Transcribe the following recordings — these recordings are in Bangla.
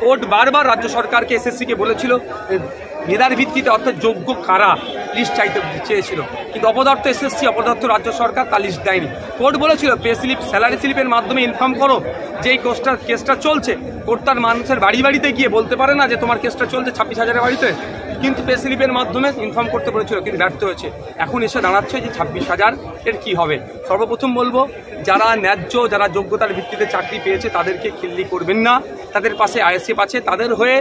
কোর্ট বারবার রাজ্য সরকারকে এসএসসিকে বলেছিল মেধার ভিত্তিতে অর্থাৎ যোগ্য কারা লিস্ট চাইতে চেয়েছিল, কিন্তু অপদার্থ এসএসসি অপদার্থ রাজ্য সরকার তার লিস্ট দেয়নি। কোর্ট বলেছিল পে স্লিপ স্যালারি স্লিপের মাধ্যমে ইনফর্ম করো যে এই কেসটা চলছে। কোর্ট তার মানুষের বাড়ি বাড়িতে গিয়ে বলতে পারে না যে তোমার কেসটা চলছে 26,000-এর বাড়িতে, কিন্তু পে স্লিপের মাধ্যমে ইনফর্ম করতে বলেছিল, কিন্তু ব্যর্থ হয়েছে। এখন এসে দাঁড়াচ্ছে যে 26,000 এর কী হবে। সর্বপ্রথম বলবো, যারা ন্যায্য যারা যোগ্যতার ভিত্তিতে চাকরি পেয়েছে তাদেরকে খিল্লি করবেন না। তাদের পাশে আইএসএফ আছে, তাদের হয়ে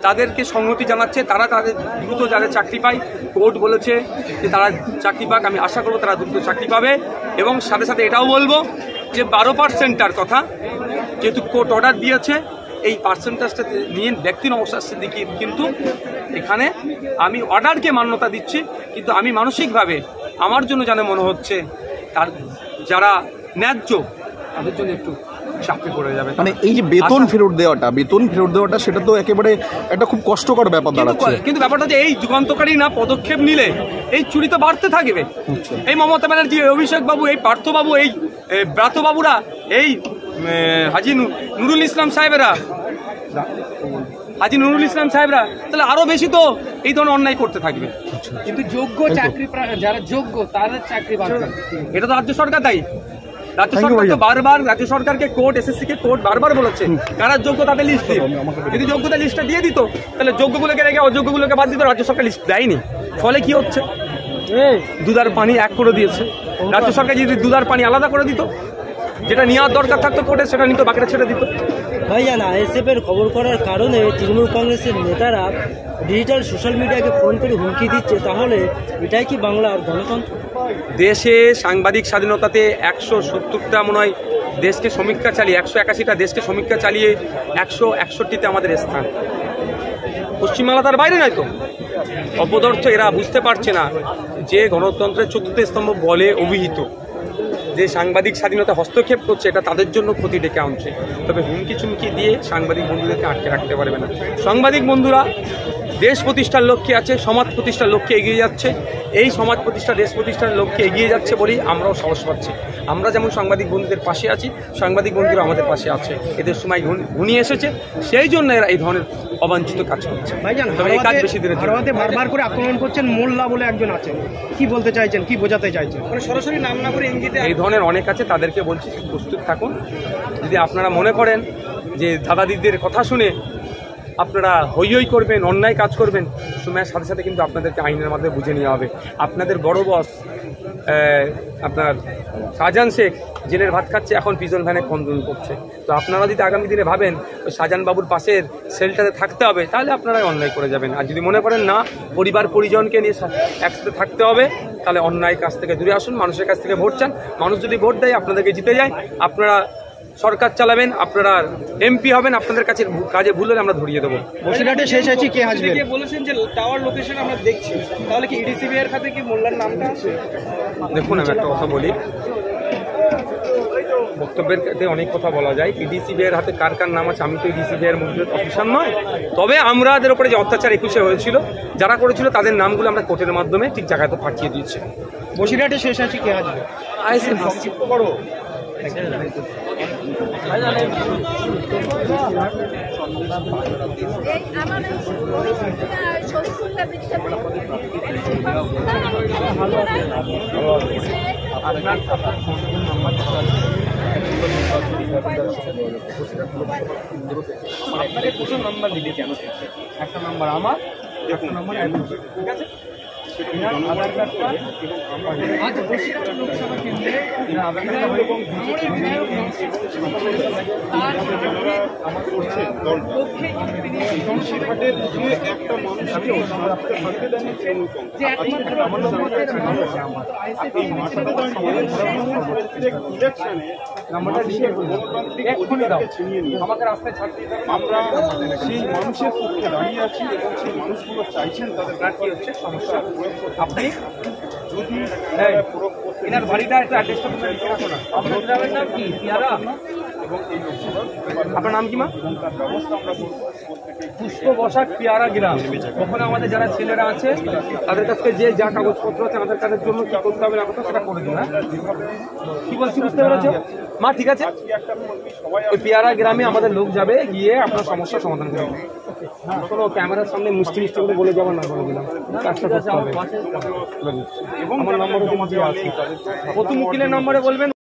তাদেরকে সংহতি জানাচ্ছে, তারা তাদের দ্রুত যাদের চাকরি পায়। কোর্ট বলেছে যে তারা চাকরি পাক, আমি আশা করবো তারা দ্রুত চাকরি পাবে। এবং সাথে সাথে এটাও বলবো যে 12%টার কথা যেহেতু কোর্ট অর্ডার দিয়েছে, এই পার্সেন্টেজটা নিয়ে ব্যক্তি নওশাদ সিদ্দিকী, কিন্তু এখানে আমি অর্ডারকে মান্যতা দিচ্ছি, কিন্তু আমি মানসিকভাবে আমার জন্য যেন মনে হচ্ছে তার যারা ন্যায্য তাদের জন্য একটু চাপে পড়ে যাবে। মানে এই যে বেতন ফেরত দেওয়াটা সেটা তো একেবারে একটা খুব কষ্টকর ব্যাপার দাঁড়াচ্ছে। কিন্তু ব্যাপারটা যে এই যুগান্তকারী না পদক্ষেপ নিলে এই চুরি তো বাড়তে থাকবে। এই মমতা ব্যানার্জি, অভিষেক বাবু, এই পার্থবাবু, এই ব্রাতবাবুরা, এই হাজি নুরুল ইসলাম সাহেবেরা, তাহলে আরো বেশি তো এই ধরনের অন্যায় করতে থাকবে। কিন্তু যোগ্য চাকরি যারা যোগ্য তাদের চাকরি বাড়বে, এটা তো রাজ্য সরকার দায়ী। রাজ্য সরকার তো বারবার রাজ্য সরকারকে কোর্ট এসএসসিকে কোর্ট বারবার বলেছে কারা যোগ্য তাদের লিস্ট দিন। যদি যোগ্যতা লিস্টটা দিয়ে দিত তাহলে যোগ্যগুলোকে রেখে অযোগ্যগুলোকে বাদ দিত। রাজ্য সরকার লিস্ট দেয়নি, ফলে কি হচ্ছে, দুধার পানি এক করে দিয়েছে। রাজ্য সরকার যদি দুধার পানি আলাদা করে দিত, যেটা নেওয়ার দরকার থাকতো কোর্টে সেটা নিত, বাকিটা ছেড়ে দিত। ভাইজান, আইএসএফের খবর করার কারণে তৃণমূল কংগ্রেসের নেতারা ডিজিটাল সোশ্যাল মিডিয়াকে ফোন করে হুমকি দিচ্ছে, তাহলে এটাই কি বাংলার গণতন্ত্র? দেশে সাংবাদিক স্বাধীনতাতে 170টা মনে হয় দেশকে সমীক্ষা চালিয়ে 181টা দেশকে সমীক্ষা চালিয়ে 161তে আমাদের স্থান। পশ্চিমবাংলা তার বাইরে নয় তো। অপদার্থ এরা বুঝতে পারছে না যে গণতন্ত্রের চতুর্থ স্তম্ভ বলে অভিহিত যে সাংবাদিক স্বাধীনতা হস্তক্ষেপ করছে, এটা তাদের জন্য ক্ষতি ডেকে আনছে। তবে হুমকি চুমকি দিয়ে সাংবাদিক বন্ধুদেরকে আটকে রাখতে পারবে না। সাংবাদিক বন্ধুরা দেশ প্রতিষ্ঠার লক্ষ্যে আছে, সমাজ প্রতিষ্ঠার লক্ষ্যে এগিয়ে যাচ্ছে। এই সমাজ প্রতিষ্ঠা দেশ প্রতিষ্ঠার লক্ষ্যে এগিয়ে যাচ্ছে বলেই আমরাও সাহস পাচ্ছি। আমরা যেমন সাংবাদিক বন্ধুদের পাশে আছি, সাংবাদিক বন্ধুরা আমাদের পাশে আছে। এদের সময় ঘনিয়ে এসেছে, সেই জন্য এরা এই ধরনের অবাঞ্ছিত কাজ করছে। তবে এই কাজ বেশি দিনের বারবার করে আক্রমণ করছেন মোল্লা বলে একজন আছেন, কি বলতে চাইছেন, কি বোঝাতে চাইছেন? মানে সরাসরি নাম না করে ইঙ্গিতে এই ধরনের অনেক আছে, তাদেরকে বলছি প্রস্তুত থাকুন। যদি আপনারা মনে করেন যে দাদা দিদিদের কথা শুনে আপনারা হই হই করবেন, অন্যায় কাজ করবেন, সময়ের সাথে সাথে কিন্তু আপনাদেরকে আইনের মাধ্যমে বুঝে নেওয়া হবে। আপনাদের বড় বস আপনার শাহজাহান শেখ জেলের ভাত খাচ্ছে, এখন পিজন ভ্যানে কন্দন করছে। তো আপনারা যদি আগামী দিনে ভাবেন তো শাহজাহান বাবুর পাশের সেলটাতে থাকতে হবে, তাহলে আপনারাই অন্যায় করে যাবেন। আর যদি মনে করেন না পরিবার পরিজনকে নিয়ে একসাথে থাকতে হবে, তাহলে অন্যায় কাছ থেকে দূরে আসুন, মানুষের কাছ থেকে ভোট চান। মানুষ যদি ভোট দেয় আপনাদেরকে জিতে যায়, আপনারা সরকার চালাবেন, আপনারা এমপি হবেন, আপনাদের কাছে কাজে ভুল হলে আমরা ধরিয়ে দেবো। বসিরহাটে শেষ আছে, কে আসবে? বলেছেন যে টাওয়ার লোকেশন আমরা দেখছি, তাহলে কি ইডিসিবি এর খাতে কি মোল্লার নামটা আছে? দেখুন, আমি একটা কথা বলি, বক্তব্যের ক্ষেত্রে অনেক কথা বলা যায়। ইডিসিবি এর হাতে কার কার নাম আছে, আমি তো ইডিসিবি এর মধ্যে অফিসার নয়। তবে আমাদের উপরে যে অত্যাচার 21-এ হয়েছিল, যারা করেছিল তাদের নামগুলো আমরা কোর্টের মাধ্যমে ঠিক জায়গায় তো পাঠিয়ে দিচ্ছি। বসিরহাটে শেষ আছে, কে আসবে? আইএসএফ করো। আপনাকে প্রচুর নাম্বার দিবে কেন? একটা নাম্বার আমার, একটা নাম্বার ঠিক আছে। আধার কার্ডটা আজ বসিরহাট লোকসভা কেন্দ্রে একটা মানুষকে আমাকে রাস্তায় ছাড়তে আমরা সেই মানুষের পক্ষে দাঁড়িয়ে আছি এবং সেই মানুষগুলো চাইছেন তাদের প্রার্থী হচ্ছে সমস্যা। আপনি যদি এনার বাড়িটা একটু অ্যাড্রেসটা লিখে রাখো না। আপনার গ্রামের নাম কি? পিয়ারা। এবং এই লোকসভা আপনার নাম কি মা? তার ব্যবস্থা আমরা পুষ্প বসাক পিয়ারা গ্রাম। ওখানে আমাদের যারা ছেলেরা আছে তাদের কাছ থেকে যে যা কাগজপত্র আছে আমাদের কাজের জন্য কি করতে হবে না করতে সেটা করে দিন। হ্যাঁ, কি বলছি বুঝতে পেরেছো? মা ঠিক আছে, ওই পেয়ারা গ্রামে আমাদের লোক যাবে, গিয়ে আপনার সমস্যার সমাধান করবে। কোনো ক্যামেরার সামনে মিষ্টি মিষ্টি করে বলে যাবার না, বলে দিলাম কাজটা করতে হবে। আমার নম্বরও আছে, প্রথম উকিলের নম্বরে বলবেন।